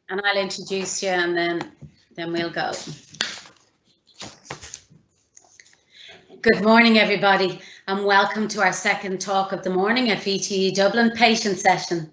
And I'll introduce you and then we'll go. Good morning, everybody, and welcome to our second talk of the morning at VTE Dublin patient session.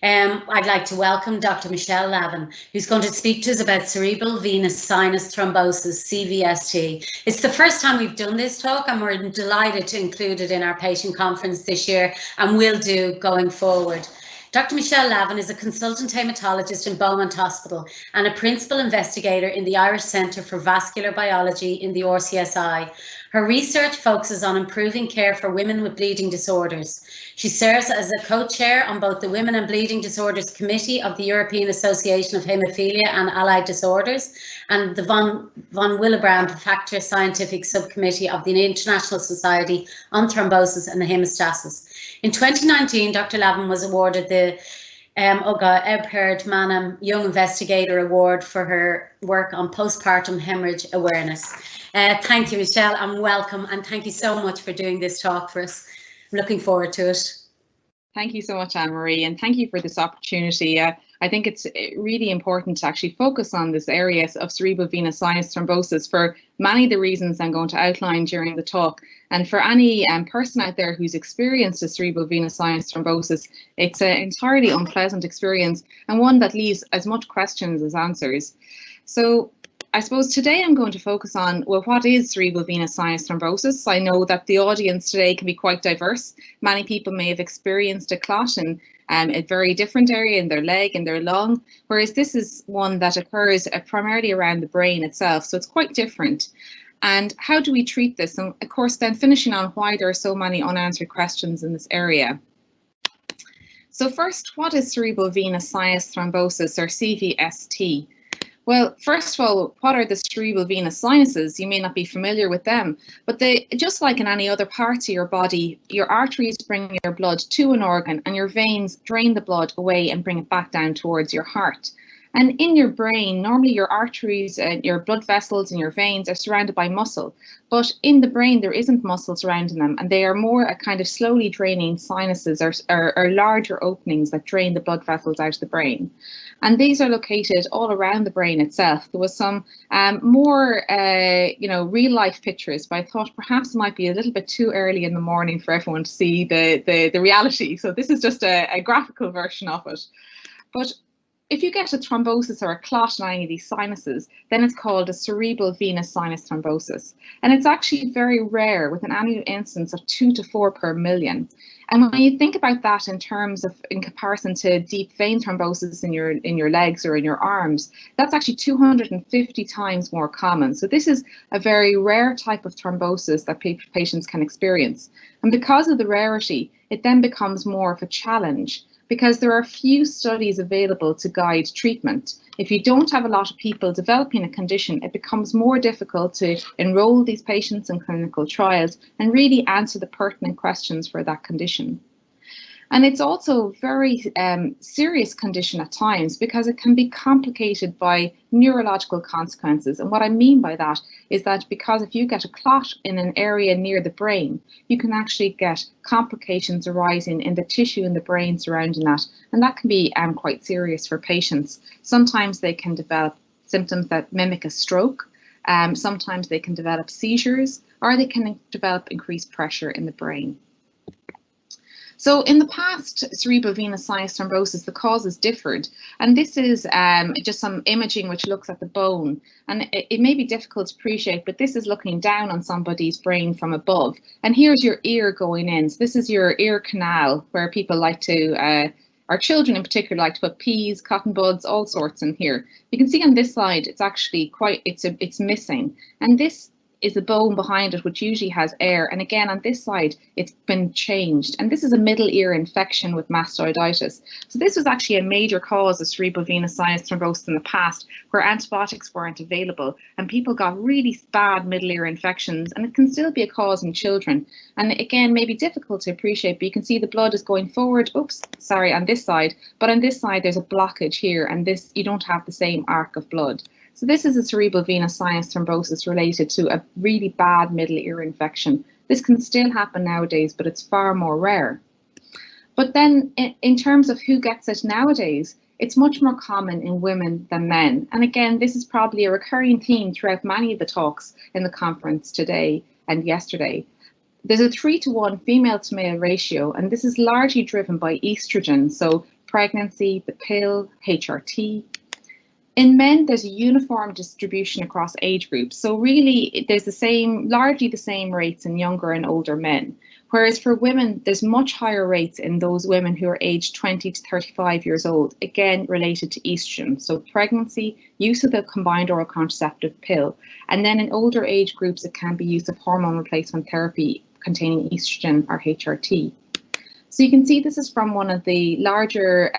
I'd like to welcome Dr. Michelle Lavin, who's going to speak to us about cerebral venous sinus thrombosis, CVST. It's the first time we've done this talk, and we're delighted to include it in our patient conference this year, and will do going forward. Dr. Michelle Lavin is a consultant hematologist in Beaumont Hospital and a principal investigator in the Irish Centre for Vascular Biology in the RCSI. Her research focuses on improving care for women with bleeding disorders. She serves as a co-chair on both the Women and Bleeding Disorders Committee of the European Association of Haemophilia and Allied Disorders and the von Willebrand Factor Scientific Subcommittee of the International Society on Thrombosis and Hemostasis. In 2019, Dr. Lavin was awarded the Ebhard Manham Young Investigator Award for her work on postpartum hemorrhage awareness. Thank you, Michelle, and welcome, and thank you so much for doing this talk for us. I'm looking forward to it. Thank you so much, Anne-Marie, and thank you for this opportunity. I think it's really important to actually focus on this area of cerebral venous sinus thrombosis for many of the reasons I'm going to outline during the talk. And for any person out there who's experienced a cerebral venous sinus thrombosis, it's an entirely unpleasant experience and one that leaves as much questions as answers. So I suppose today I'm going to focus on, well, what is cerebral venous sinus thrombosis? I know that the audience today can be quite diverse. Many people may have experienced a clot in a very different area in their leg and their lung, whereas this is one that occurs primarily around the brain itself, so it's quite different. And how do we treat this? And of course, then finishing on why there are so many unanswered questions in this area. So first, what is cerebral venous sinus thrombosis, or CVST? Well, first of all, what are the cerebral venous sinuses? You may not be familiar with them, but they, just like in any other part of your body, your arteries bring your blood to an organ and your veins drain the blood away and bring it back down towards your heart. And in your brain, normally your arteries and your blood vessels and your veins are surrounded by muscle, but in the brain there isn't muscle surrounding them, and they are more a kind of slowly draining sinuses or larger openings that drain the blood vessels out of the brain. And these are located all around the brain itself. There was some more, real life pictures, but I thought perhaps it might be a little bit too early in the morning for everyone to see the reality. So this is just a graphical version of it. But if you get a thrombosis or a clot in any of these sinuses, then it's called a cerebral venous sinus thrombosis. And it's actually very rare, with an annual incidence of 2 to 4 per million. And when you think about that in terms of, in comparison to deep vein thrombosis in your legs or in your arms, that's actually 250 times more common. So this is a very rare type of thrombosis that patients can experience. And because of the rarity, it then becomes more of a challenge, because there are few studies available to guide treatment. If you don't have a lot of people developing a condition, it becomes more difficult to enroll these patients in clinical trials and really answer the pertinent questions for that condition. And it's also a very serious condition at times, because it can be complicated by neurological consequences. And what I mean by that is that because if you get a clot in an area near the brain, you can actually get complications arising in the tissue in the brain surrounding that. And that can be quite serious for patients. Sometimes they can develop symptoms that mimic a stroke. Sometimes they can develop seizures, or they can develop increased pressure in the brain. So in the past, cerebral venous sinus thrombosis, the causes differed, and this is just some imaging which looks at the bone, and it may be difficult to appreciate, but this is looking down on somebody's brain from above, and here's your ear going in. So this is your ear canal, where people like to, our children in particular, like to put peas, cotton buds, all sorts in here. You can see on this side, it's actually quite, it's missing, and this is the bone behind it, which usually has air. And again, on this side, it's been changed. And this is a middle ear infection with mastoiditis. So this was actually a major cause of cerebral venous sinus thrombosis in the past, where antibiotics weren't available and people got really bad middle ear infections. And it can still be a cause in children. And again, maybe difficult to appreciate, but you can see the blood is going forward. Oops, sorry, on this side. But on this side, there's a blockage here, and this, you don't have the same arc of blood. So this is a cerebral venous sinus thrombosis related to a really bad middle ear infection. This can still happen nowadays, but it's far more rare. But then in terms of who gets it nowadays, It's much more common in women than men. And again, this is probably a recurring theme throughout many of the talks in the conference today and yesterday. There's a 3-to-1 female to male ratio, and this is largely driven by estrogen, so pregnancy, the pill, HRT. In men, there's a uniform distribution across age groups. So really, there's largely the same rates in younger and older men. Whereas for women, there's much higher rates in those women who are aged 20 to 35 years old, again, related to estrogen. So pregnancy, use of the combined oral contraceptive pill. And then in older age groups, it can be use of hormone replacement therapy containing estrogen or HRT. So you can see this is from one of the larger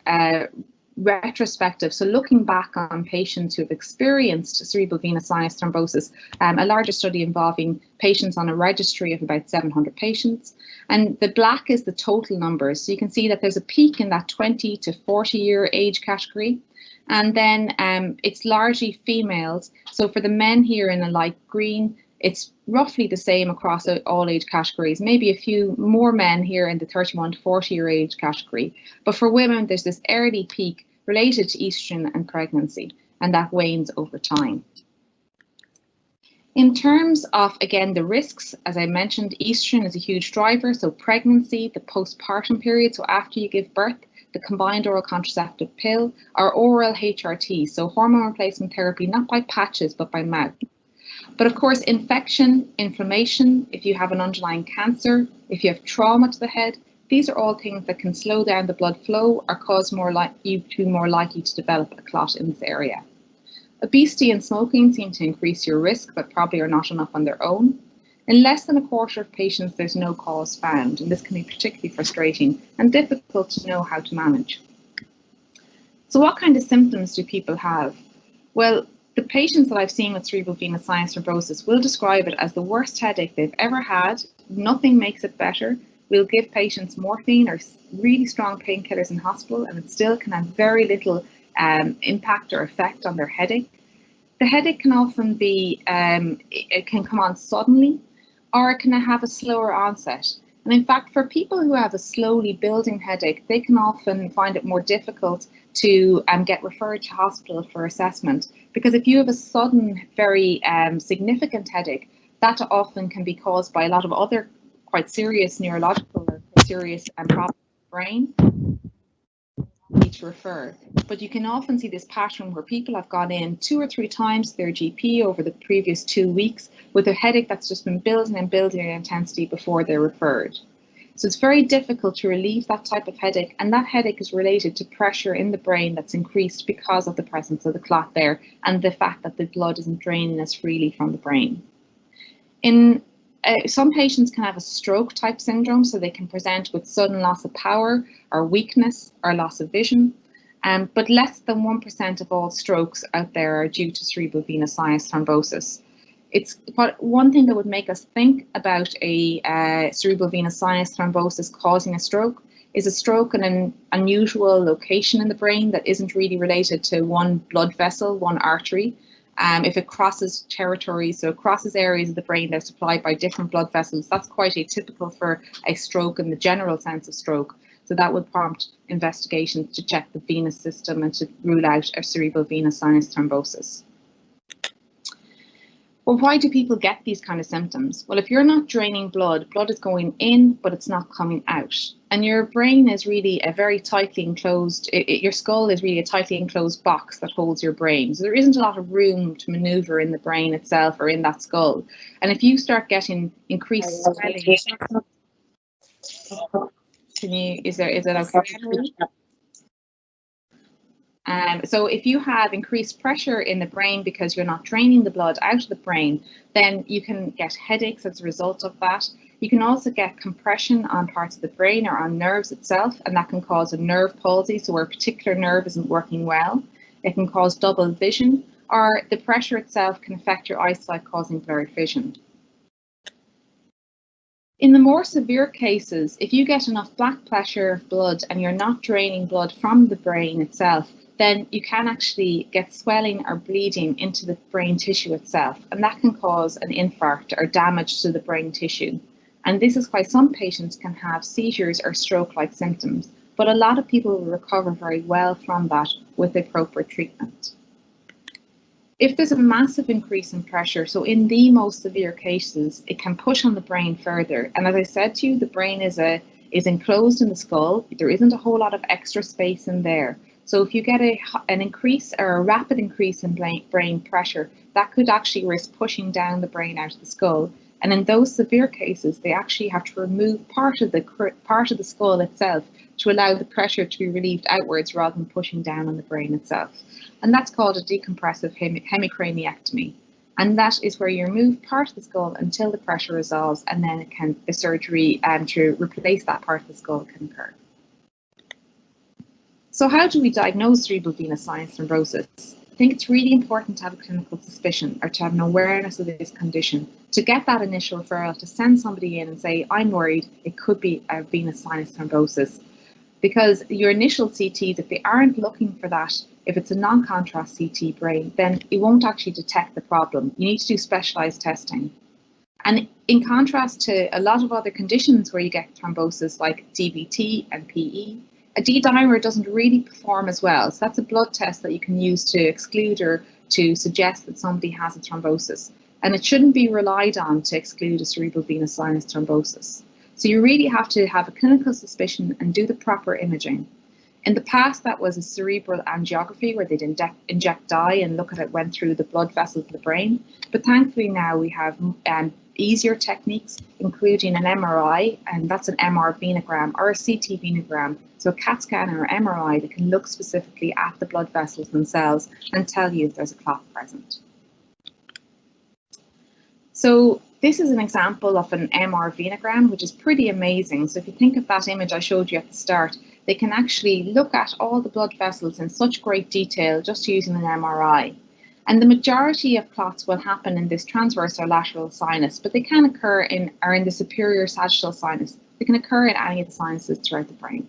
retrospective, so looking back on patients who have experienced cerebral venous sinus thrombosis, a larger study involving patients on a registry of about 700 patients. And the black is the total numbers. So you can see that there's a peak in that 20 to 40 year age category. And then it's largely females. So for the men here in the light green, it's roughly the same across all age categories, maybe a few more men here in the 31 to 40 year age category. But for women, there's this early peak related to estrogen and pregnancy, and that wanes over time. In terms of, again, the risks, as I mentioned, estrogen is a huge driver. So pregnancy, the postpartum period, so after you give birth, the combined oral contraceptive pill, or oral HRT, so hormone replacement therapy, not by patches, but by mouth. But of course, infection, inflammation, if you have an underlying cancer, if you have trauma to the head, these are all things that can slow down the blood flow or cause you to be more likely to develop a clot in this area. Obesity and smoking seem to increase your risk, but probably are not enough on their own. In less than a quarter of patients, there's no cause found, and this can be particularly frustrating and difficult to know how to manage. So what kind of symptoms do people have? Well, the patients that I've seen with cerebral venous sinus thrombosis will describe it as the worst headache they've ever had. Nothing makes it better. We'll give patients morphine or really strong painkillers in hospital, and it still can have very little impact or effect on their headache. The headache can often be, it can come on suddenly, or it can have a slower onset. And in fact, for people who have a slowly building headache, they can often find it more difficult to get referred to hospital for assessment, because if you have a sudden, very significant headache, that often can be caused by a lot of other quite serious neurological or serious problems in the brain. Need to refer, but you can often see this pattern where people have gone in 2 or 3 times to their GP over the previous 2 weeks with a headache that's just been building and building in intensity before they're referred. So it's very difficult to relieve that type of headache, and that headache is related to pressure in the brain that's increased because of the presence of the clot there and the fact that the blood isn't draining as freely from the brain. Some patients can have a stroke type syndrome, so they can present with sudden loss of power or weakness or loss of vision, but less than 1% of all strokes out there are due to cerebral venous sinus thrombosis. One thing that would make us think about a cerebral venous sinus thrombosis causing a stroke is a stroke in an unusual location in the brain that isn't really related to one blood vessel, one artery. If it crosses territories, so it crosses areas of the brain that are supplied by different blood vessels, that's quite atypical for a stroke in the general sense of stroke. So that would prompt investigations to check the venous system and to rule out a cerebral venous sinus thrombosis. Well, why do people get these kind of symptoms? Well, if you're not draining blood, blood is going in, but it's not coming out. And your brain is really a very tightly enclosed, your skull is really a tightly enclosed box that holds your brain. So there isn't a lot of room to maneuver in the brain itself or in that skull. And if you start getting increased swelling, is it okay? So if you have increased pressure in the brain because you're not draining the blood out of the brain, then you can get headaches as a result of that. You can also get compression on parts of the brain or on nerves itself, and that can cause a nerve palsy, so where a particular nerve isn't working well. It can cause double vision, or the pressure itself can affect your eyesight, causing blurred vision. In the more severe cases, if you get enough black pressure of blood and you're not draining blood from the brain itself, then you can actually get swelling or bleeding into the brain tissue itself, and that can cause an infarct or damage to the brain tissue. And this is why some patients can have seizures or stroke-like symptoms, but a lot of people will recover very well from that with appropriate treatment. If there's a massive increase in pressure, so in the most severe cases, it can push on the brain further. And as I said to you, the brain is enclosed in the skull. There isn't a whole lot of extra space in there. So if you get an increase or a rapid increase in brain pressure, that could actually risk pushing down the brain out of the skull. And in those severe cases, they actually have to remove part of the skull itself to allow the pressure to be relieved outwards rather than pushing down on the brain itself. And that's called a decompressive hemicraniectomy. And that is where you remove part of the skull until the pressure resolves, and then the surgery to replace that part of the skull can occur. So how do we diagnose cerebral venous sinus thrombosis? I think it's really important to have a clinical suspicion or to have an awareness of this condition, to get that initial referral, to send somebody in and say, I'm worried it could be a venous sinus thrombosis. Because your initial CTs, if they aren't looking for that, if it's a non-contrast CT brain, then it won't actually detect the problem. You need to do specialized testing. And in contrast to a lot of other conditions where you get thrombosis like DVT and PE, a D-dimer doesn't really perform as well. So that's a blood test that you can use to exclude or to suggest that somebody has a thrombosis. And it shouldn't be relied on to exclude a cerebral venous sinus thrombosis. So you really have to have a clinical suspicion and do the proper imaging. In the past, that was a cerebral angiography where they'd inject dye and look at it went through the blood vessels of the brain. But thankfully now we have easier techniques, including an MRI, and that's an MR venogram or a CT venogram. So a CAT scan or MRI that can look specifically at the blood vessels themselves and tell you if there's a clot present. So this is an example of an MR venogram, which is pretty amazing. So if you think of that image I showed you at the start, they can actually look at all the blood vessels in such great detail just using an MRI. And the majority of clots will happen in this transverse or lateral sinus, but they can occur in the superior sagittal sinus. They can occur in any of the sinuses throughout the brain.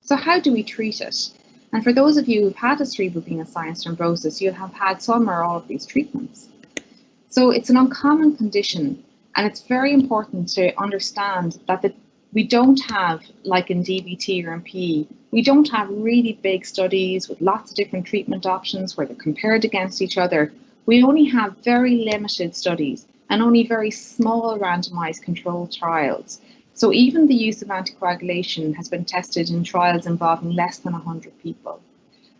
So how do we treat it? And for those of you who've had a cerebral venous sinus thrombosis, you'll have had some or all of these treatments. So it's an uncommon condition, and it's very important to understand that we don't have, like in DVT or in PE, we don't have really big studies with lots of different treatment options where they're compared against each other. We only have very limited studies and only very small randomized controlled trials. So even the use of anticoagulation has been tested in trials involving less than 100 people.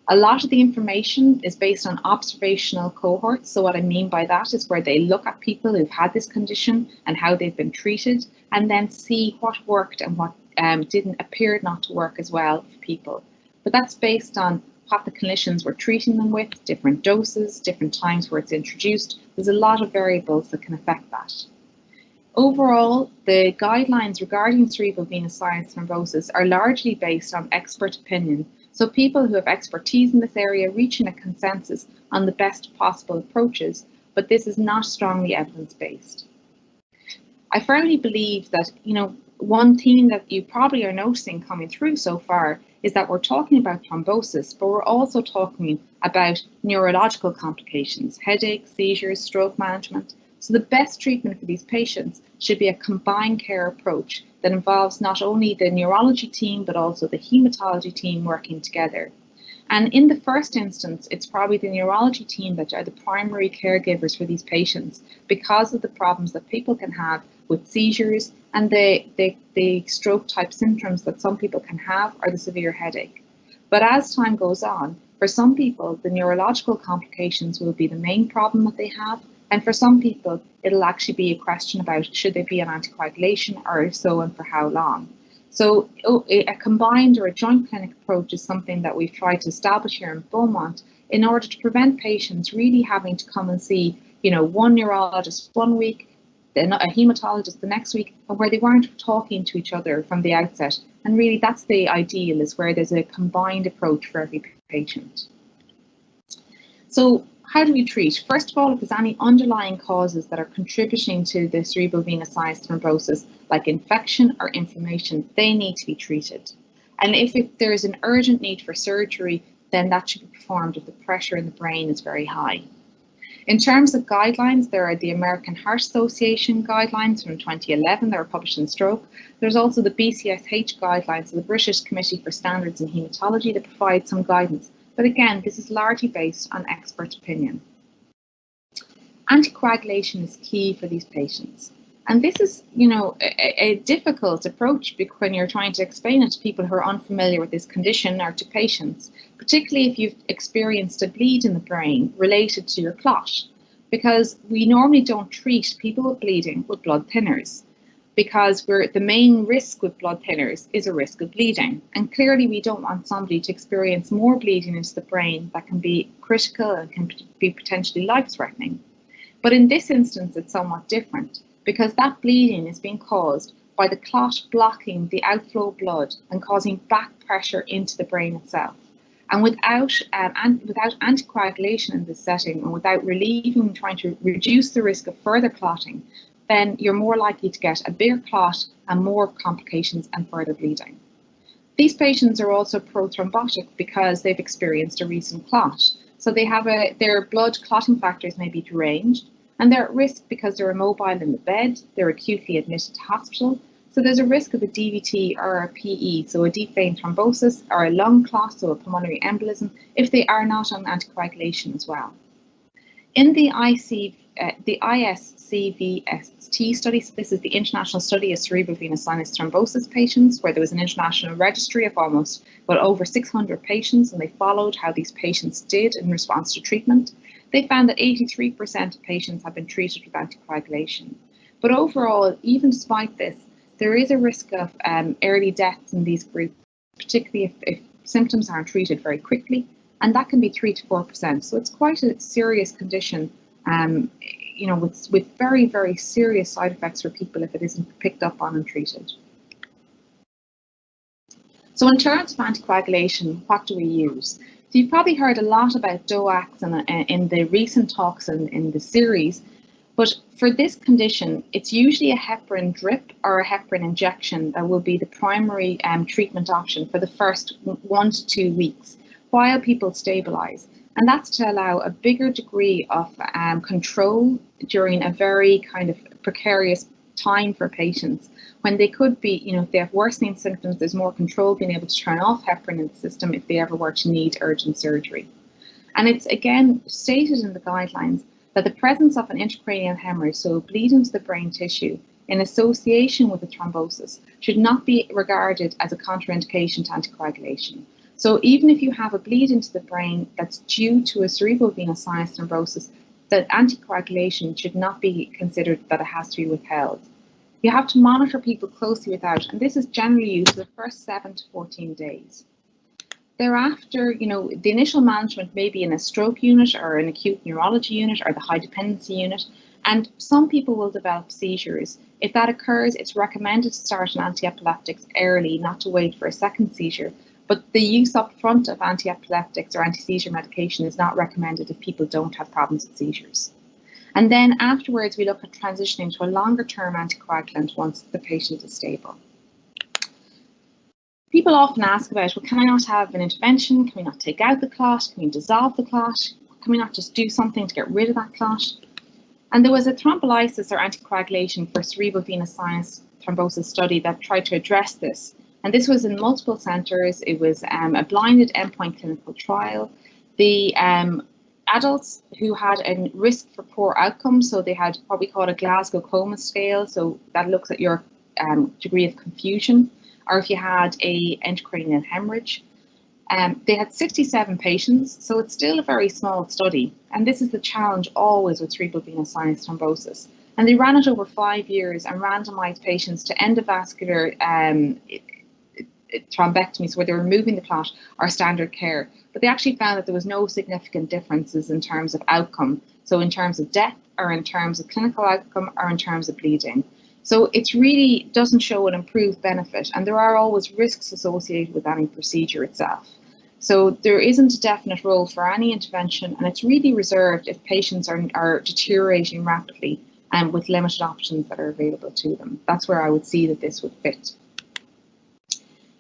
A lot of the information is based on observational cohorts. So what I mean by that is where they look at people who've had this condition and how they've been treated, and then see what worked and what appeared not to work as well for people. But that's based on what the clinicians were treating them with, different doses, different times where it's introduced. There's a lot of variables that can affect that. Overall, the guidelines regarding cerebral venous sinus thrombosis are largely based on expert opinion. So people who have expertise in this area reaching a consensus on the best possible approaches, but this is not strongly evidence-based. I firmly believe that, one theme that you probably are noticing coming through so far is that we're talking about thrombosis, but we're also talking about neurological complications, headaches, seizures, stroke management. So the best treatment for these patients should be a combined care approach that involves not only the neurology team, but also the hematology team working together. And in the first instance, it's probably the neurology team that are the primary caregivers for these patients because of the problems that people can have with seizures and the stroke type symptoms that some people can have, or the severe headache. But as time goes on, for some people, the neurological complications will be the main problem that they have. And for some people, it'll actually be a question about should they be on anticoagulation, or if so, and for how long. So a combined or a joint clinic approach is something that we've tried to establish here in Beaumont in order to prevent patients really having to come and see, one neurologist one week, then a hematologist the next week, and where they weren't talking to each other from the outset. And really that's the ideal, is where there's a combined approach for every patient. So how do we treat? First of all, if there's any underlying causes that are contributing to the cerebral venous sinus thrombosis, like infection or inflammation, they need to be treated. And if there is an urgent need for surgery, then that should be performed if the pressure in the brain is very high. In terms of guidelines, there are the American Heart Association guidelines from 2011 that were published in Stroke. There's also the BCSH guidelines, so the British Committee for Standards in Haematology, that provide some guidance. But again, this is largely based on expert opinion. Anticoagulation is key for these patients. And this is, a difficult approach when you're trying to explain it to people who are unfamiliar with this condition or to patients, particularly if you've experienced a bleed in the brain related to your clot, because we normally don't treat people with bleeding with blood thinners, because the main risk with blood thinners is a risk of bleeding. And clearly we don't want somebody to experience more bleeding into the brain that can be critical and can be potentially life-threatening. But in this instance, it's somewhat different, because that bleeding is being caused by the clot blocking the outflow of blood and causing back pressure into the brain itself. And without anticoagulation in this setting, and without relieving, trying to reduce the risk of further clotting, then you're more likely to get a bigger clot and more complications and further bleeding. These patients are also prothrombotic because they've experienced a recent clot. So they have their blood clotting factors may be deranged, and they're at risk because they're immobile in the bed, they're acutely admitted to hospital. So there's a risk of a DVT or a PE, so a deep vein thrombosis, or a lung clot, so a pulmonary embolism, if they are not on anticoagulation as well. In the ISCVST study, so this is the International Study of Cerebral Venous Sinus Thrombosis patients, where there was an international registry of over 600 patients, and they followed how these patients did in response to treatment. They found that 83% of patients have been treated with anticoagulation. But overall, even despite this, there is a risk of early deaths in these groups, particularly if symptoms aren't treated very quickly, and that can be 3 to 4%. So it's quite a serious condition, with very, very serious side effects for people if it isn't picked up on and treated. So in terms of anticoagulation, what do we use? So you've probably heard a lot about DOACs in the recent talks in the series, but for this condition, it's usually a heparin drip or a heparin injection that will be the primary treatment option for the first 1 to 2 weeks while people stabilize. And that's to allow a bigger degree of control during a very kind of precarious time for patients, when they could be, if they have worsening symptoms, there's more control being able to turn off heparin in the system if they ever were to need urgent surgery. And it's again stated in the guidelines that the presence of an intracranial hemorrhage, so bleed into the brain tissue, in association with a thrombosis, should not be regarded as a contraindication to anticoagulation. So even if you have a bleed into the brain that's due to a cerebral venous sinus thrombosis, that anticoagulation should not be considered that it has to be withheld. You have to monitor people closely without, and this is generally used for the first 7 to 14 days. Thereafter, the initial management may be in a stroke unit or an acute neurology unit or the high dependency unit, and some people will develop seizures. If that occurs, it's recommended to start an antiepileptics early, not to wait for a second seizure. But the use up front of antiepileptics or anti-seizure medication is not recommended if people don't have problems with seizures. And then afterwards, we look at transitioning to a longer-term anticoagulant once the patient is stable. People often ask about, well, can I not have an intervention? Can we not take out the clot? Can we dissolve the clot? Can we not just do something to get rid of that clot? And there was a thrombolysis or anticoagulation for cerebral venous sinus thrombosis study that tried to address this. And this was in multiple centres. It was a blinded endpoint clinical trial. The adults who had a risk for poor outcomes, so they had what we call a Glasgow Coma scale, so that looks at your degree of confusion, or if you had a intracranial hemorrhage. They had 67 patients, so it's still a very small study. And this is the challenge always with cerebral venous sinus thrombosis. And they ran it over 5 years and randomized patients to endovascular thrombectomies, where they were removing the clot, or standard care. But they actually found that there was no significant differences in terms of outcome. So in terms of death, or in terms of clinical outcome, or in terms of bleeding. So it really doesn't show an improved benefit, and there are always risks associated with any procedure itself. So there isn't a definite role for any intervention, and it's really reserved if patients are deteriorating rapidly and with limited options that are available to them. That's where I would see that this would fit.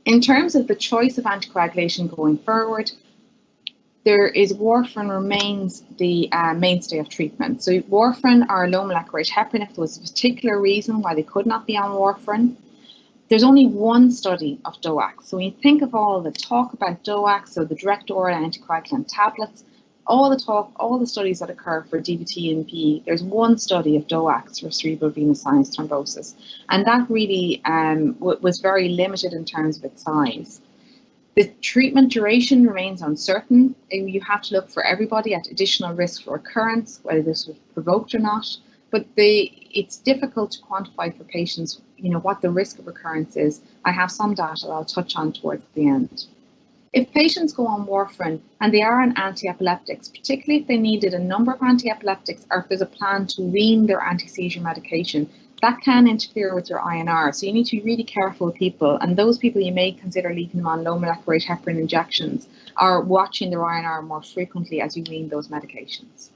In terms of the choice of anticoagulation going forward, Warfarin remains the mainstay of treatment. So Warfarin or low molecular weight heparin, if there was a particular reason why they could not be on Warfarin. There's only one study of DOACs. So when you think of all the talk about DOACs, so the direct oral anticoagulant tablets, all the studies that occur for DVT and PE, there's one study of DOACs for cerebral venous sinus thrombosis. And that really was very limited in terms of its size. The treatment duration remains uncertain. You have to look for everybody at additional risk for recurrence, whether this was provoked or not. But it's difficult to quantify for patients, what the risk of recurrence is. I have some data that I'll touch on towards the end. If patients go on warfarin and they are on anti-epileptics, particularly if they needed a number of anti-epileptics or if there's a plan to wean their anti-seizure medication, that can interfere with your INR. So you need to be really careful with people, and those people you may consider leaving them on low molecular weight heparin injections are watching their INR more frequently as you wean those medications.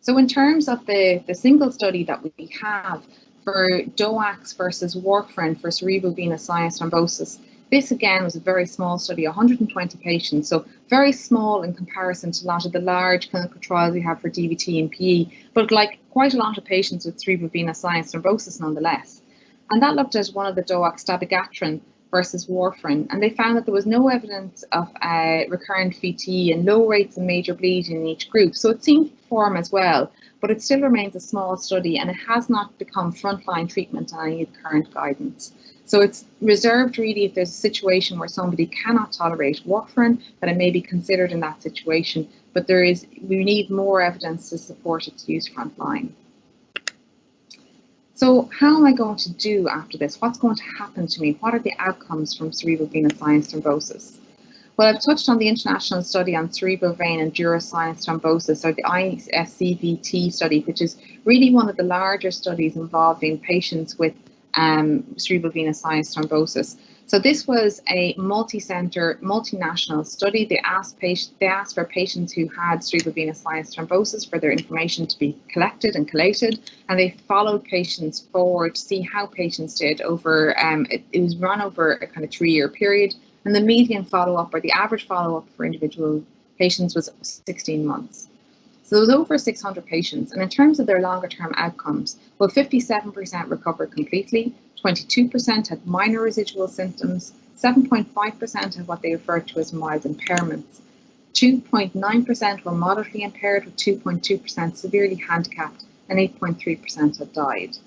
So in terms of the single study that we have for DOACs versus warfarin for cerebral venous sinus thrombosis, this again was a very small study, 120 patients, so very small in comparison to a lot of the large clinical trials we have for DVT and PE, but like quite a lot of patients with cerebral venous sinus thrombosis nonetheless. And that looked at one of the DOACs, Dabigatran versus warfarin, and they found that there was no evidence of recurrent VT and low rates of major bleeding in each group. So it seemed to perform as well, but it still remains a small study and it has not become frontline treatment on any of the current guidance. So it's reserved really if there's a situation where somebody cannot tolerate warfarin, that it may be considered in that situation, but we need more evidence to support its use frontline. So how am I going to do after this? What's going to happen to me? What are the outcomes from cerebral venous sinus thrombosis? Well, I've touched on the international study on cerebral vein and dura sinus thrombosis, or the CVST study, which is really one of the larger studies involving patients with cerebral venous sinus thrombosis. So this was a multi-center, multinational study. They asked for patients who had cerebral venous sinus thrombosis for their information to be collected and collated, and they followed patients forward to see how patients did over, it was run over a kind of 3-year period, and the median follow-up, or the average follow-up for individual patients, was 16 months. So there was over 600 patients, and in terms of their longer-term outcomes, well, 57% recovered completely, 22% had minor residual symptoms, 7.5% had what they referred to as mild impairments, 2.9% were moderately impaired, with 2.2% severely handicapped, and 8.3% had died.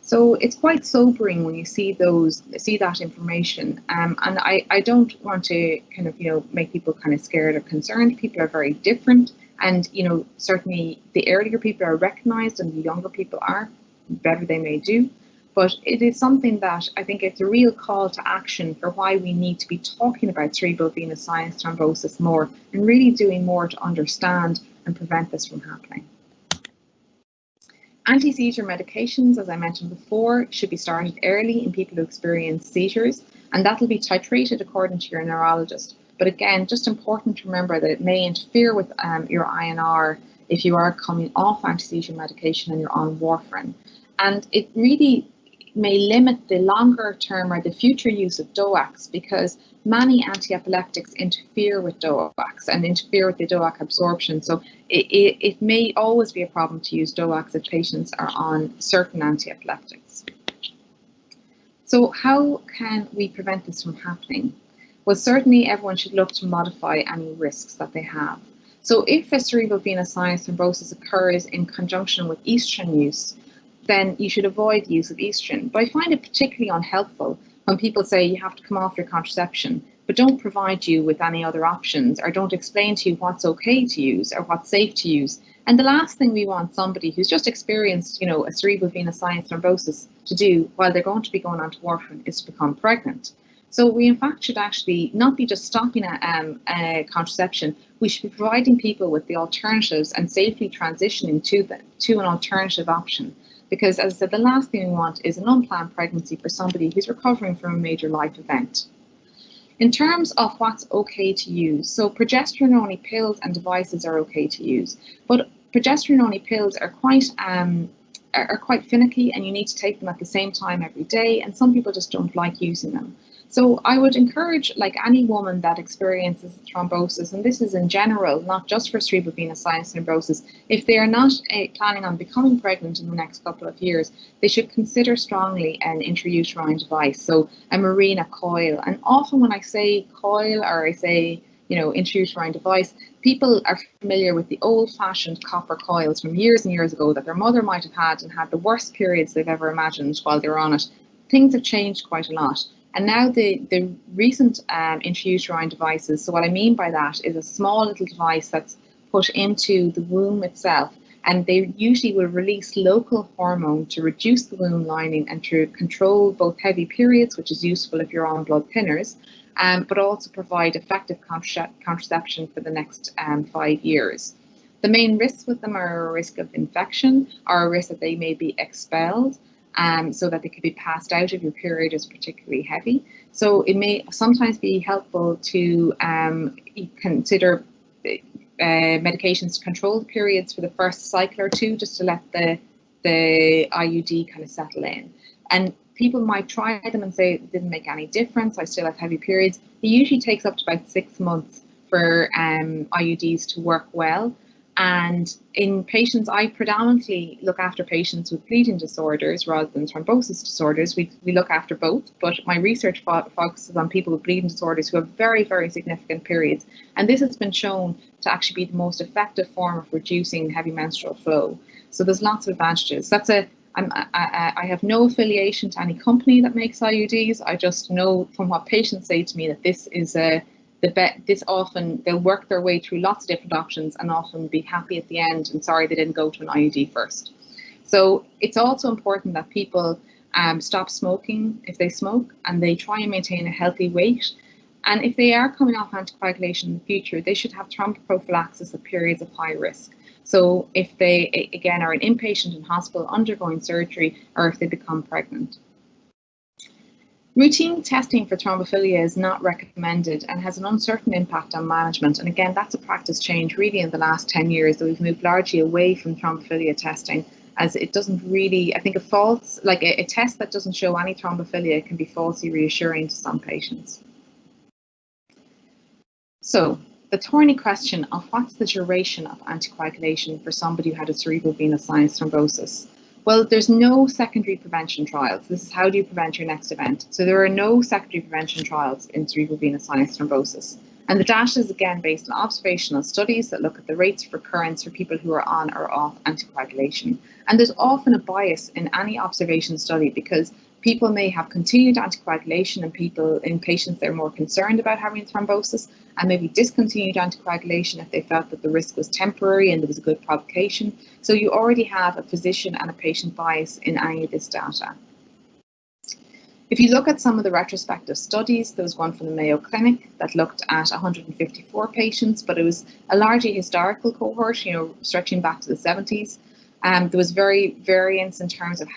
So it's quite sobering when you see that information, and I don't want to kind of make people kind of scared or concerned. People are very different, and certainly the earlier people are recognised and the younger people are, the better they may do. But it is something that I think it's a real call to action for why we need to be talking about cerebral venous sinus thrombosis more, and really doing more to understand and prevent this from happening. Anti-seizure medications, as I mentioned before, should be started early in people who experience seizures, and that will be titrated according to your neurologist. But again, just important to remember that it may interfere with your INR if you are coming off anti-seizure medication and you're on warfarin. And it really may limit the longer term or the future use of DOACs, because many anti-epileptics interfere with DOACs and interfere with the DOAC absorption. So it may always be a problem to use DOACs if patients are on certain anti-epileptics. So how can we prevent this from happening? Well, certainly everyone should look to modify any risks that they have. So if a cerebral venous sinus thrombosis occurs in conjunction with estrogen use, then you should avoid the use of estrogen. But I find it particularly unhelpful when people say you have to come off your contraception, but don't provide you with any other options, or don't explain to you what's okay to use or what's safe to use. And the last thing we want somebody who's just experienced, a cerebral venous sinus thrombosis to do while they're going to be going on to warfarin is to become pregnant. So we in fact should actually not be just stopping at contraception. We should be providing people with the alternatives and safely transitioning to an alternative option. Because as I said, the last thing we want is an unplanned pregnancy for somebody who's recovering from a major life event. In terms of what's okay to use, so progesterone-only pills and devices are okay to use, but progesterone-only pills are quite finicky, and you need to take them at the same time every day, and some people just don't like using them. So I would encourage, like any woman that experiences thrombosis, and this is in general, not just for cerebral venous sinus thrombosis, if they are not planning on becoming pregnant in the next couple of years, they should consider strongly an intrauterine device, so a Mirena coil. And often when I say coil, or I say, intrauterine device, people are familiar with the old-fashioned copper coils from years and years ago that their mother might have had and had the worst periods they've ever imagined while they were on it. Things have changed quite a lot. And now the recent intrauterine devices, so what I mean by that is a small little device that's put into the womb itself, and they usually will release local hormone to reduce the womb lining and to control both heavy periods, which is useful if you're on blood thinners, but also provide effective contraception for the next 5 years. The main risks with them are a risk of infection, or a risk that they may be expelled, so that they could be passed out if your period is particularly heavy. So it may sometimes be helpful to consider medications to control the periods for the first cycle or two, just to let the IUD kind of settle in. And people might try them and say it didn't make any difference, I still have heavy periods. It usually takes up to about 6 months for IUDs to work well. And in patients, I predominantly look after patients with bleeding disorders rather than thrombosis disorders. We look after both, but my research focuses on people with bleeding disorders who have very, very significant periods. And this has been shown to actually be the most effective form of reducing heavy menstrual flow. So there's lots of advantages. I have no affiliation to any company that makes IUDs. I just know from what patients say to me that this is often they'll work their way through lots of different options and often be happy at the end and sorry they didn't go to an IUD first. So it's also important that people stop smoking if they smoke, and they try and maintain a healthy weight. And if they are coming off anticoagulation in the future, they should have thromboprophylaxis at periods of high risk. So if they, again, are an inpatient in hospital undergoing surgery, or if they become pregnant. Routine testing for thrombophilia is not recommended and has an uncertain impact on management. And again, that's a practice change really in the last 10 years, that we've moved largely away from thrombophilia testing, as it doesn't really, I think a test that doesn't show any thrombophilia can be falsely reassuring to some patients. So the thorny question of what's the duration of anticoagulation for somebody who had a cerebral venous sinus thrombosis? Well, there's no secondary prevention trials. This is how do you prevent your next event. So there are no secondary prevention trials in cerebral venous sinus thrombosis. And the data is again based on observational studies that look at the rates of recurrence for people who are on or off anticoagulation. And there's often a bias in any observation study because people may have continued anticoagulation in patients they're more concerned about having thrombosis, and maybe discontinued anticoagulation if they felt that the risk was temporary and there was a good provocation. So you already have a physician and a patient bias in any of this data. If you look at some of the retrospective studies, there was one from the Mayo Clinic that looked at 154 patients, but it was a largely historical cohort, stretching back to the 70s. There was variance in terms of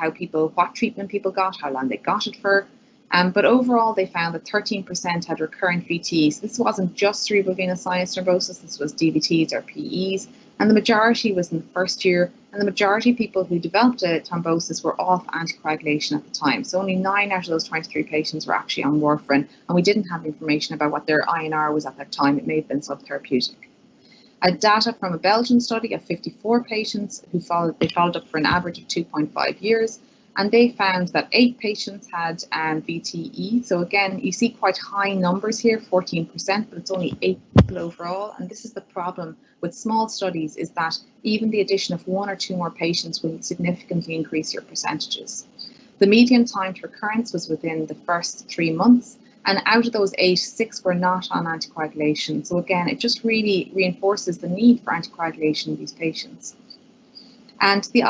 what treatment people got, how long they got it for. But overall, they found that 13% had recurrent VTs. This wasn't just cerebral venous sinus thrombosis, this was DVTs or PEs. And the majority was in the first year, and the majority of people who developed a thrombosis were off anticoagulation at the time. So only 9 out of those 23 patients were actually on warfarin, and we didn't have information about what their INR was at that time. It may have been subtherapeutic. Data from a Belgian study of 54 patients who followed up for an average of 2.5 years, and they found that 8 patients had VTE. So again, you see quite high numbers here, 14%, but it's only 8 people overall. And this is the problem with small studies, is that even the addition of 1 or 2 more patients will significantly increase your percentages. The median time to recurrence was within the first 3 months. And out of those 8, 6 were not on anticoagulation. So again, it just really reinforces the need for anticoagulation in these patients. And the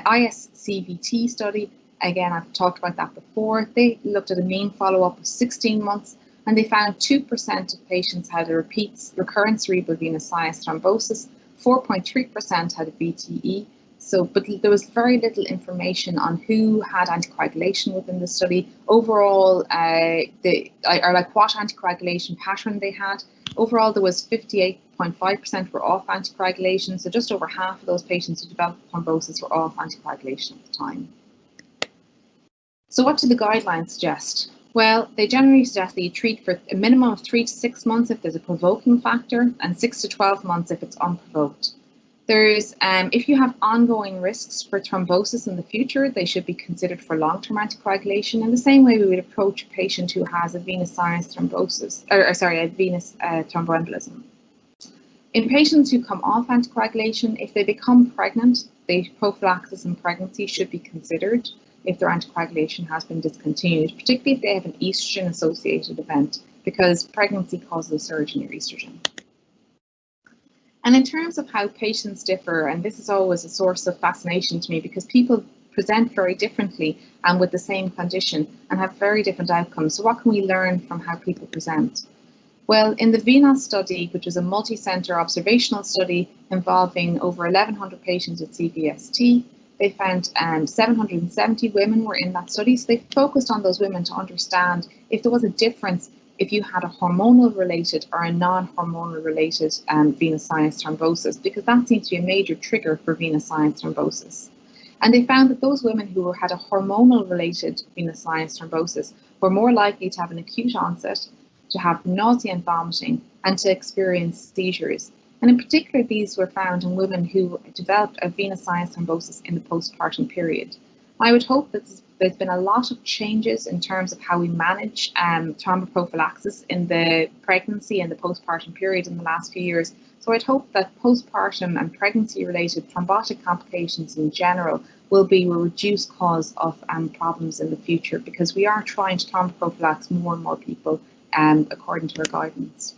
ISCVT study, again, I've talked about that before. They looked at a mean follow-up of 16 months, and they found 2% of patients had a recurrent cerebral venous sinus thrombosis, 4.3% had a VTE. But there was very little information on who had anticoagulation within the study. Overall, what anticoagulation pattern they had. Overall, there was 58.5% were off anticoagulation, so just over half of those patients who developed thrombosis were off anticoagulation at the time. So what do the guidelines suggest? Well, they generally suggest that you treat for a minimum of 3 to 6 months if there's a provoking factor, and 6 to 12 months if it's unprovoked. There's, if you have ongoing risks for thrombosis in the future, they should be considered for long-term anticoagulation in the same way we would approach a patient who has a venous sinus thrombosis, a venous thromboembolism. In patients who come off anticoagulation, if they become pregnant, the prophylaxis in pregnancy should be considered if their anticoagulation has been discontinued, particularly if they have an estrogen-associated event, because pregnancy causes a surge in your estrogen. And in terms of how patients differ, and this is always a source of fascination to me because people present very differently and with the same condition and have very different outcomes. So what can we learn from how people present? Well, in the Venous study, which was a multi-center observational study involving over 1,100 patients with CVST, they found 770 women were in that study. So they focused on those women to understand if there was a difference if you had a hormonal related or a non-hormonal related venous sinus thrombosis, because that seems to be a major trigger for venous sinus thrombosis. And they found that those women who had a hormonal related venous sinus thrombosis were more likely to have an acute onset, to have nausea and vomiting, and to experience seizures. And in particular, these were found in women who developed a venous sinus thrombosis in the postpartum period. I would hope that there's been a lot of changes in terms of how we manage thromboprophylaxis in the pregnancy and the postpartum period in the last few years. So I'd hope that postpartum and pregnancy-related thrombotic complications in general will be a reduced cause of problems in the future, because we are trying to thromboprophylax more and more people according to our guidance.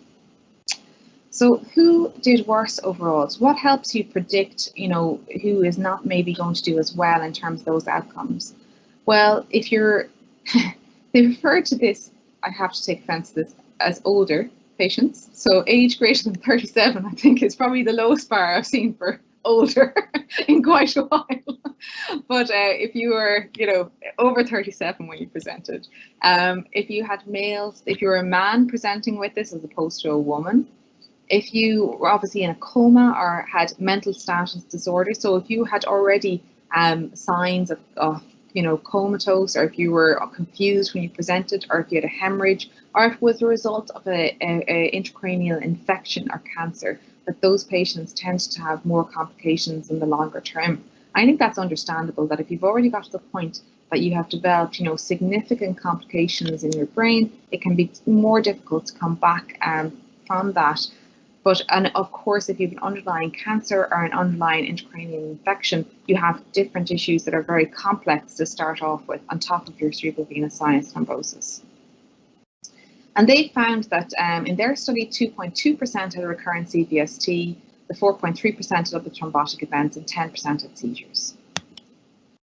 So who did worse overall? So what helps you predict, who is not maybe going to do as well in terms of those outcomes? Well, if you're, they refer to this, I have to take offense to this, as older patients. So age greater than 37, I think, is probably the lowest bar I've seen for older in quite a while. But if you were, over 37 when you presented, if you had males, if you were a man presenting with this as opposed to a woman, if you were obviously in a coma or had mental status disorder, so if you had already signs of comatose, or if you were confused when you presented, or if you had a hemorrhage, or if it was a result of a intracranial infection or cancer, that those patients tend to have more complications in the longer term. I think that's understandable, that if you've already got to the point that you have developed, significant complications in your brain, it can be more difficult to come back from that. And of course, if you have an underlying cancer or an underlying intracranial infection, you have different issues that are very complex to start off with on top of your cerebral venous sinus thrombosis. And they found that in their study, 2.2% had a recurrent CVST, the 4.3% had other thrombotic events, and 10% had seizures.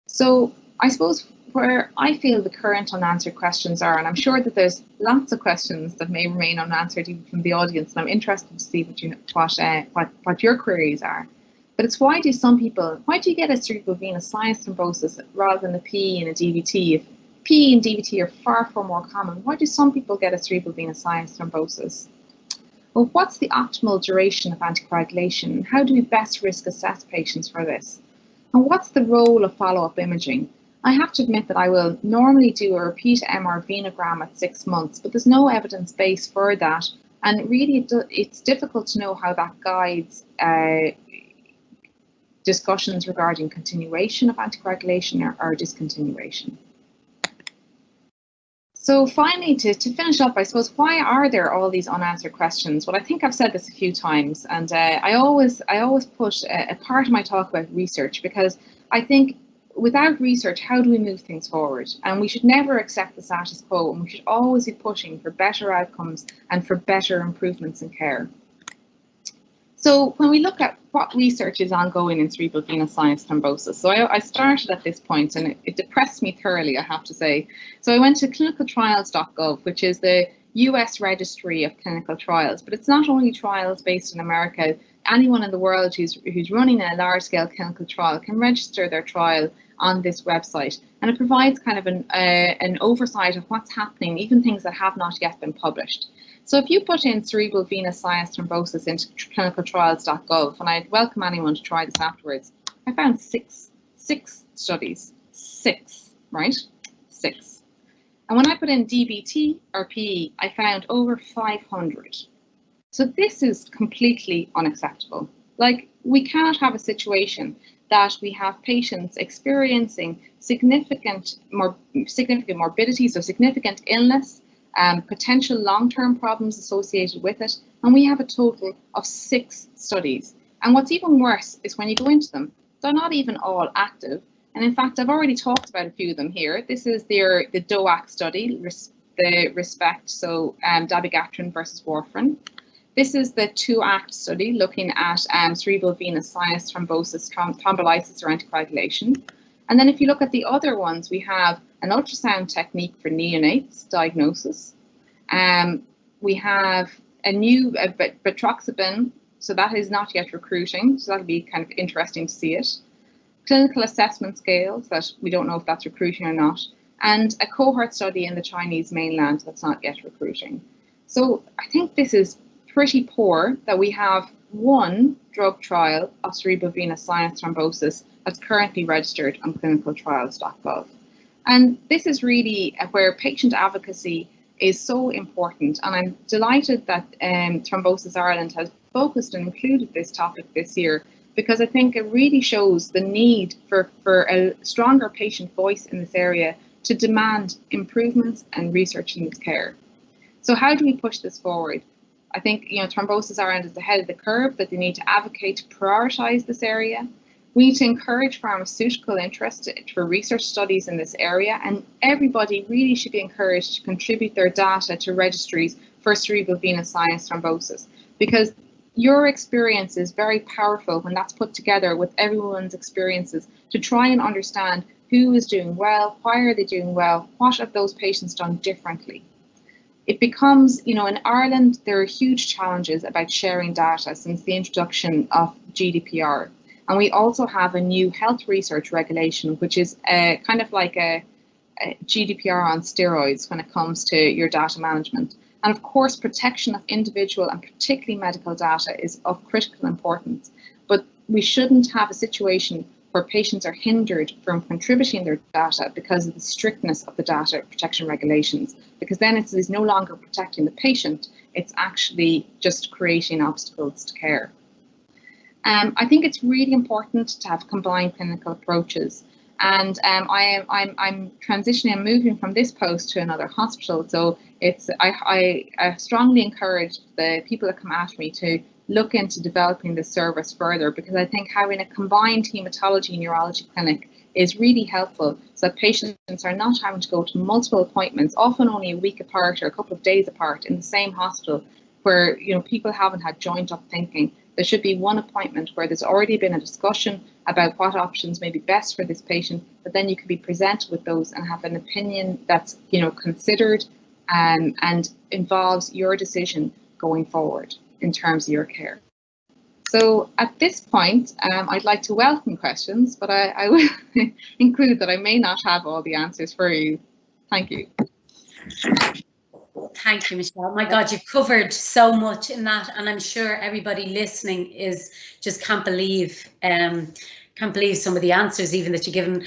So I suppose where I feel the current unanswered questions are, and I'm sure that there's lots of questions that may remain unanswered even from the audience, and I'm interested to see what your queries are. But it's why do you get a cerebral venous sinus thrombosis rather than a PE and a DVT? If PE and DVT are far more common, why do some people get a cerebral venous sinus thrombosis? Well, what's the optimal duration of anticoagulation? How do we best risk assess patients for this? And what's the role of follow-up imaging? I have to admit that I will normally do a repeat MR venogram at 6 months, but there's no evidence base for that. And really, it's difficult to know how that guides discussions regarding continuation of anticoagulation or discontinuation. So finally, to finish up, I suppose, why are there all these unanswered questions? Well, I think I've said this a few times, and I always put a part of my talk about research, because I think without research, how do we move things forward? And we should never accept the status quo, and we should always be pushing for better outcomes and for better improvements in care. So when we look at what research is ongoing in cerebral venous sinus thrombosis, so I started at this point, and it depressed me thoroughly, I have to say. So I went to clinicaltrials.gov, which is the US registry of clinical trials, but it's not only trials based in America. Anyone in the world who's running a large-scale clinical trial can register their trial on this website, and it provides kind of an oversight of what's happening, even things that have not yet been published. So if you put in cerebral venous sinus thrombosis into clinicaltrials.gov, and I'd welcome anyone to try this afterwards, I found six studies, right? 6. And when I put in DVT or PE, I found over 500. So this is completely unacceptable. Like, we cannot have a situation that we have patients experiencing significant morbidity, so significant illness, potential long-term problems associated with it, and we have a total of 6 studies. And what's even worse is when you go into them, they're not even all active. And in fact, I've already talked about a few of them here. This is the DOAC study, the RESPECT, so Dabigatran versus Warfarin. This is the 2-act study looking at cerebral venous sinus thrombosis, thrombolysis or anticoagulation. And then if you look at the other ones, we have an ultrasound technique for neonates diagnosis. We have a new Rivaroxaban, so that is not yet recruiting, so that'll be kind of interesting to see it. Clinical assessment scales that we don't know if that's recruiting or not, and a cohort study in the Chinese mainland that's not yet recruiting. So I think this is pretty poor that we have one drug trial of cerebral venous sinus thrombosis that's currently registered on clinicaltrials.gov. And this is really where patient advocacy is so important. And I'm delighted that Thrombosis Ireland has focused and included this topic this year, because I think it really shows the need for a stronger patient voice in this area to demand improvements and research in this care. So how do we push this forward? I think, Thrombosis Ireland is ahead of the curve, that they need to advocate to prioritise this area. We need to encourage pharmaceutical interest for research studies in this area, and everybody really should be encouraged to contribute their data to registries for cerebral venous sinus thrombosis, because your experience is very powerful when that's put together with everyone's experiences to try and understand who is doing well, why are they doing well, what have those patients done differently. It becomes, in Ireland, there are huge challenges about sharing data since the introduction of GDPR. And we also have a new health research regulation, which is kind of like a GDPR on steroids when it comes to your data management. And of course, protection of individual and particularly medical data is of critical importance. But we shouldn't have a situation where patients are hindered from contributing their data because of the strictness of the data protection regulations, because then it is no longer protecting the patient, it's actually just creating obstacles to care. I think it's really important to have combined clinical approaches. And I'm transitioning and moving from this post to another hospital. So I strongly encourage the people that come after me to look into developing this service further, because I think having a combined haematology and neurology clinic is really helpful, so that patients are not having to go to multiple appointments, often only a week apart or a couple of days apart in the same hospital, where people haven't had joint up thinking. There should be one appointment where there's already been a discussion about what options may be best for this patient, but then you can be presented with those and have an opinion that's considered and involves your decision going forward in terms of your care. So at this point, I'd like to welcome questions, but I will include that I may not have all the answers for you. Thank you. Thank you, Michelle. My God, you've covered so much in that, and I'm sure everybody listening is just can't believe some of the answers even that you've given.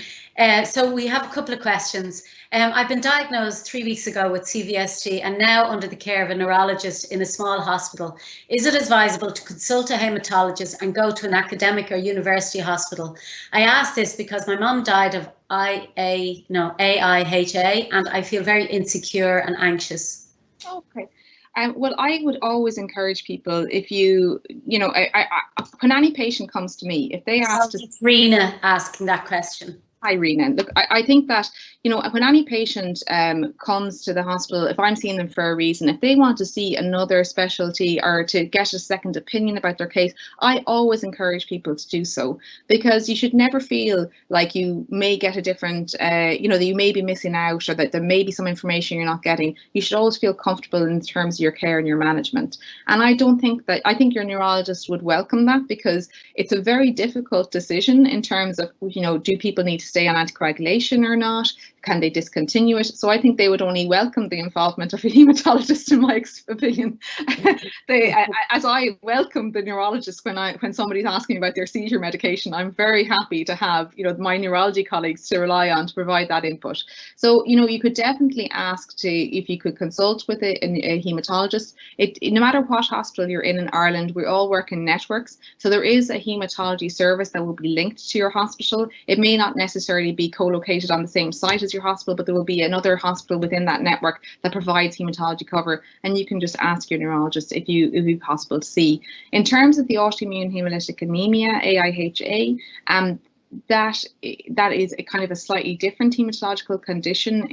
So we have a couple of questions. I've been diagnosed 3 weeks ago with CVST and now under the care of a neurologist in a small hospital. Is it advisable to consult a haematologist and go to an academic or university hospital? I ask this because my mum died of AIHA and I feel very insecure and anxious. Okay. Well, I would always encourage people, if when any patient comes to me, if they ask us. It's Rena asking that question. Hi, Rena. Look, I think that, when any patient comes to the hospital, if I'm seeing them for a reason, if they want to see another specialty or to get a second opinion about their case, I always encourage people to do so, because you should never feel like you may get a different, that you may be missing out or that there may be some information you're not getting. You should always feel comfortable in terms of your care and your management. And I think your neurologist would welcome that, because it's a very difficult decision in terms of, do people need to stay on anticoagulation or not? Can they discontinue it? So I think they would only welcome the involvement of a haematologist, in my opinion. As I welcome the neurologist when somebody's asking about their seizure medication, I'm very happy to have, you know, my neurology colleagues to rely on to provide that input. So, you know, you could definitely ask if you could consult with a haematologist. No matter what hospital you're in Ireland, we all work in networks. So there is a haematology service that will be linked to your hospital. It may not necessarily be co-located on the same site as your hospital, but there will be another hospital within that network that provides haematology cover, and you can just ask your neurologist if it's possible to see. In terms of the autoimmune hemolytic anemia, AIHA, that is a kind of a slightly different hematological condition.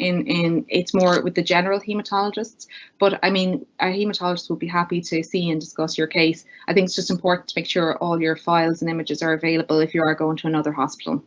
It's more with the general hematologists, but I mean, a hematologist will be happy to see and discuss your case. I think it's just important to make sure all your files and images are available if you are going to another hospital.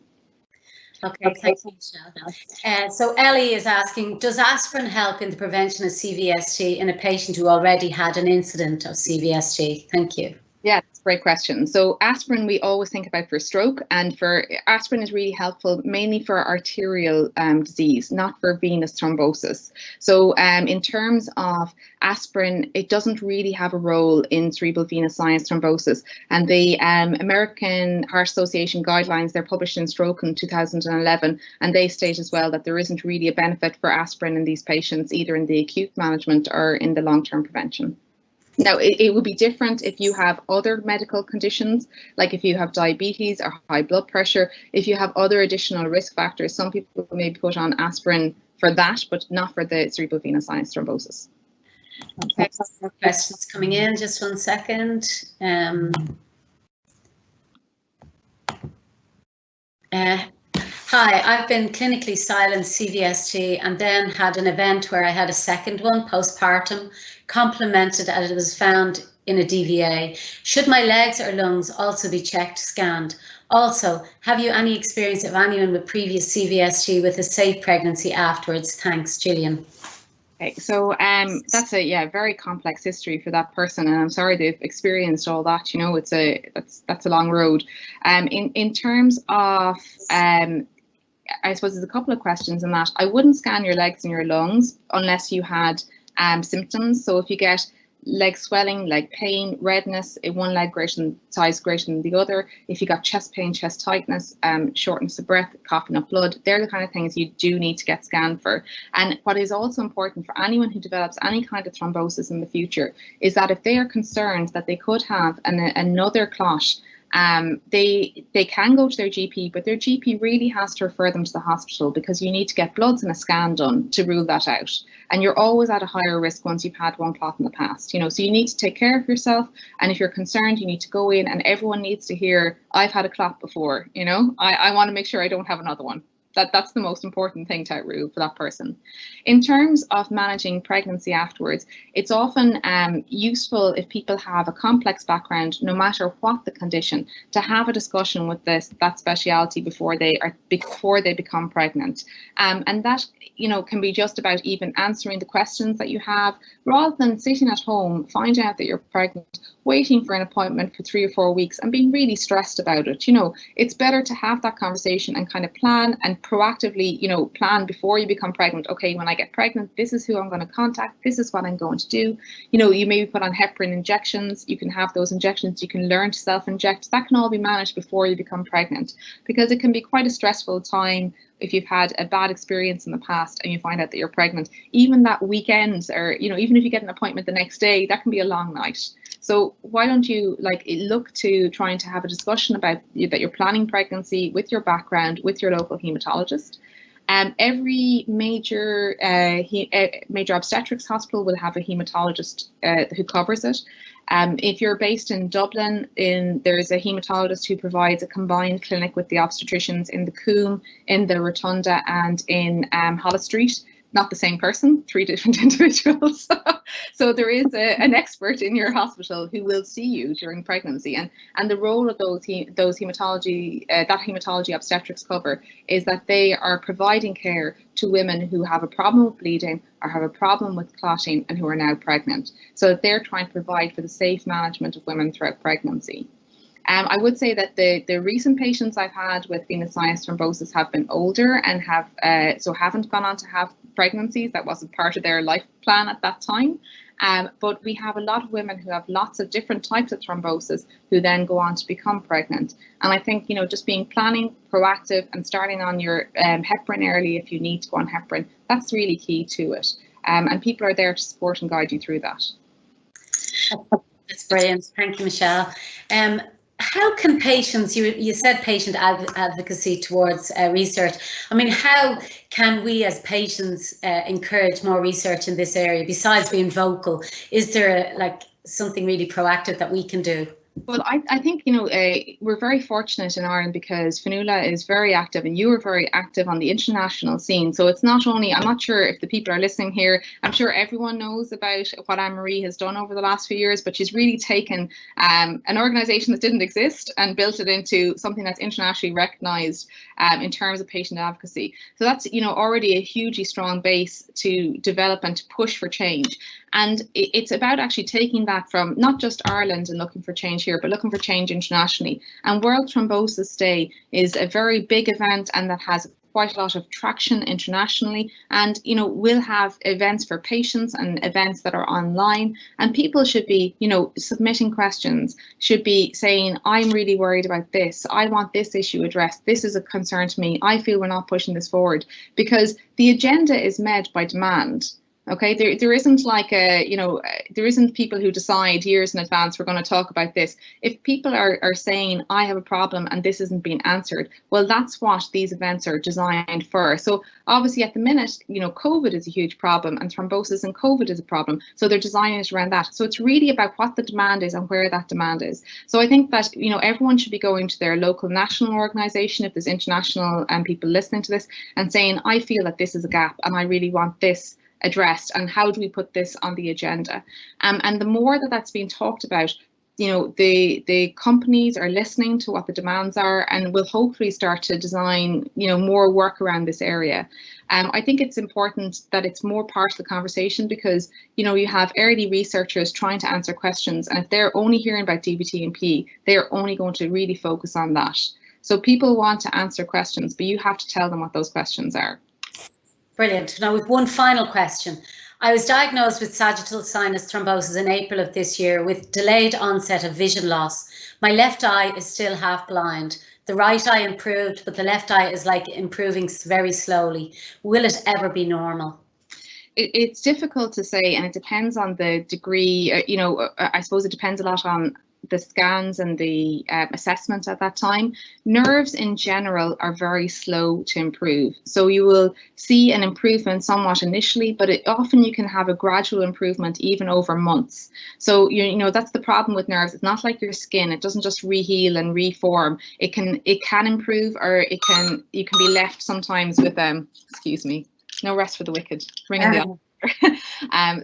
Okay, thank you, Michelle. So Ellie is asking, does aspirin help in the prevention of CVST in a patient who already had an incident of CVST? Thank you. Yeah, that's a great question. So aspirin we always think about for stroke, and aspirin is really helpful mainly for arterial disease, not for venous thrombosis. So in terms of aspirin, it doesn't really have a role in cerebral venous sinus thrombosis. And the American Heart Association guidelines, they're published in Stroke in 2011, and they state as well that there isn't really a benefit for aspirin in these patients, either in the acute management or in the long-term prevention. Now, it would be different if you have other medical conditions, like if you have diabetes or high blood pressure. If you have other additional risk factors, some people may be put on aspirin for that, but not for the cerebral venous sinus thrombosis. Okay, more questions coming in. Just 1 second. Hi, I've been clinically silent CVST and then had an event where I had a second one postpartum, complemented as it was found in a DVA. Should my legs or lungs also be checked, scanned? Also, have you any experience of anyone with previous CVST with a safe pregnancy afterwards? Thanks, Gillian. Okay, so that's a very complex history for that person, and I'm sorry they've experienced all that. You know, that's a long road. In terms of I suppose there's a couple of questions in that. I wouldn't scan your legs and your lungs unless you had symptoms. So if you get leg swelling, leg pain, redness in one leg size greater than the other, if you got chest pain, chest tightness, shortness of breath, coughing up blood, they're the kind of things you do need to get scanned for. And what is also important for anyone who develops any kind of thrombosis in the future is that if they are concerned that they could have another clot, they can go to their GP, but their GP really has to refer them to the hospital, because you need to get bloods and a scan done to rule that out. And you're always at a higher risk once you've had one clot in the past, you know, so you need to take care of yourself. And if you're concerned, you need to go in, and everyone needs to hear, I've had a clot before, you know, I want to make sure I don't have another one. That's the most important thing to outrule for that person. In terms of managing pregnancy afterwards, it's often useful if people have a complex background, no matter what the condition, to have a discussion with that speciality before they become pregnant. And that, you know, can be just about even answering the questions that you have, rather than sitting at home, finding out that you're pregnant, waiting for an appointment for 3 or 4 weeks and being really stressed about it. You know, it's better to have that conversation and kind of plan and proactively, you know, plan before you become pregnant. Okay, when I get pregnant, this is who I'm going to contact. This is what I'm going to do. You know, you maybe put on heparin injections. You can have those injections. You can learn to self-inject. That can all be managed before you become pregnant, because it can be quite a stressful time if you've had a bad experience in the past and you find out that you're pregnant. Even that weekend, or, you know, even if you get an appointment the next day, that can be a long night. So why don't you look to trying to have a discussion about that you're planning pregnancy with your background, with your local haematologist. Every major obstetrics hospital will have a haematologist who covers it. If you're based in Dublin, there's a haematologist who provides a combined clinic with the obstetricians in the Coombe, in the Rotunda, and in Holles Street. Not the same person, 3 different individuals. So there is an expert in your hospital who will see you during pregnancy, and the role of those haematology, that haematology obstetrics cover, is that they are providing care to women who have a problem with bleeding or have a problem with clotting and who are now pregnant. So they're trying to provide for the safe management of women throughout pregnancy. I would say that the recent patients I've had with venous sinus thrombosis have been older and haven't gone on to have pregnancies. That wasn't part of their life plan at that time. But we have a lot of women who have lots of different types of thrombosis who then go on to become pregnant. And I think, just being planning, proactive, and starting on your heparin early if you need to go on heparin, that's really key to it. And people are there to support and guide you through that. That's brilliant. Thank you, Michelle. How can patients, you said patient advocacy towards research. I mean, how can we as patients encourage more research in this area besides being vocal? Is there something really proactive that we can do? Well, I think, we're very fortunate in Ireland because Fionnuala is very active and you are very active on the international scene. So it's not only, I'm not sure if the people are listening here, I'm sure everyone knows about what Anne-Marie has done over the last few years, but she's really taken an organisation that didn't exist and built it into something that's internationally recognised in terms of patient advocacy. So that's, already a hugely strong base to develop and to push for change. And it's about actually taking that from not just Ireland and looking for change here, but looking for change internationally. And World Thrombosis Day is a very big event and that has quite a lot of traction internationally. And, we'll have events for patients and events that are online. And people should be, submitting questions, should be saying, I'm really worried about this. I want this issue addressed. This is a concern to me. I feel we're not pushing this forward, because the agenda is met by demand. Okay, there isn't there isn't people who decide years in advance we're going to talk about this. If people are saying I have a problem and this isn't being answered, well, that's what these events are designed for. So obviously at the minute, COVID is a huge problem and thrombosis and COVID is a problem. So they're designing it around that. So it's really about what the demand is and where that demand is. So I think that, everyone should be going to their local national organisation, if there's international people listening to this, and saying, I feel that this is a gap and I really want this addressed, and how do we put this on the agenda? And the more that that's being talked about, the companies are listening to what the demands are and will hopefully start to design, more work around this area. I think it's important that it's more part of the conversation because, you have early researchers trying to answer questions, and if they're only hearing about DVT and P, they're only going to really focus on that. So people want to answer questions, but you have to tell them what those questions are. Brilliant. Now with one final question. I was diagnosed with sagittal sinus thrombosis in April of this year with delayed onset of vision loss. My left eye is still half blind. The right eye improved, but the left eye is improving very slowly. Will it ever be normal? It's difficult to say, and it depends on the degree. I suppose it depends a lot on the scans and the assessment at that time. Nerves in general are very slow to improve. So you will see an improvement somewhat initially, but often you can have a gradual improvement even over months. So, that's the problem with nerves. It's not like your skin. It doesn't just reheal and reform. It can improve, or you can be left sometimes with, excuse me, no rest for the wicked, ringing the bell.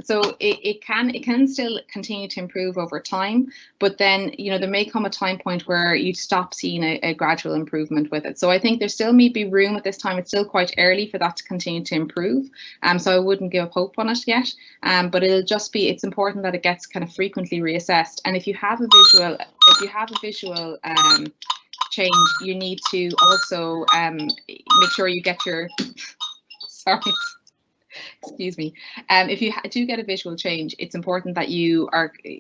So it can still continue to improve over time, but then there may come a time point where you stop seeing a gradual improvement with it. So I think there still may be room at this time. It's still quite early for that to continue to improve. So I wouldn't give up hope on it yet. But it's important that it gets kind of frequently reassessed. And if you have a visual change, you need to also make sure you get your excuse me. If you do get a visual change, it's important that you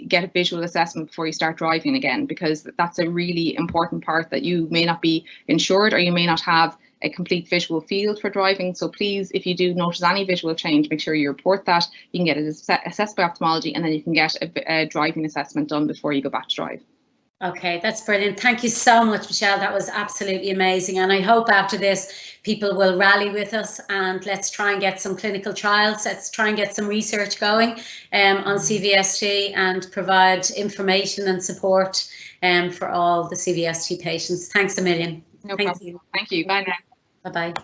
get a visual assessment before you start driving again, because that's a really important part, that you may not be insured or you may not have a complete visual field for driving. So please, if you do notice any visual change, make sure you report that. You can get it assessed by ophthalmology, and then you can get a driving assessment done before you go back to drive. Okay, that's brilliant. Thank you so much, Michelle. That was absolutely amazing. And I hope after this, people will rally with us, and let's try and get some clinical trials. Let's try and get some research going on CVST and provide information and support for all the CVST patients. Thanks a million. No problem. Thank you. Bye now. Bye-bye.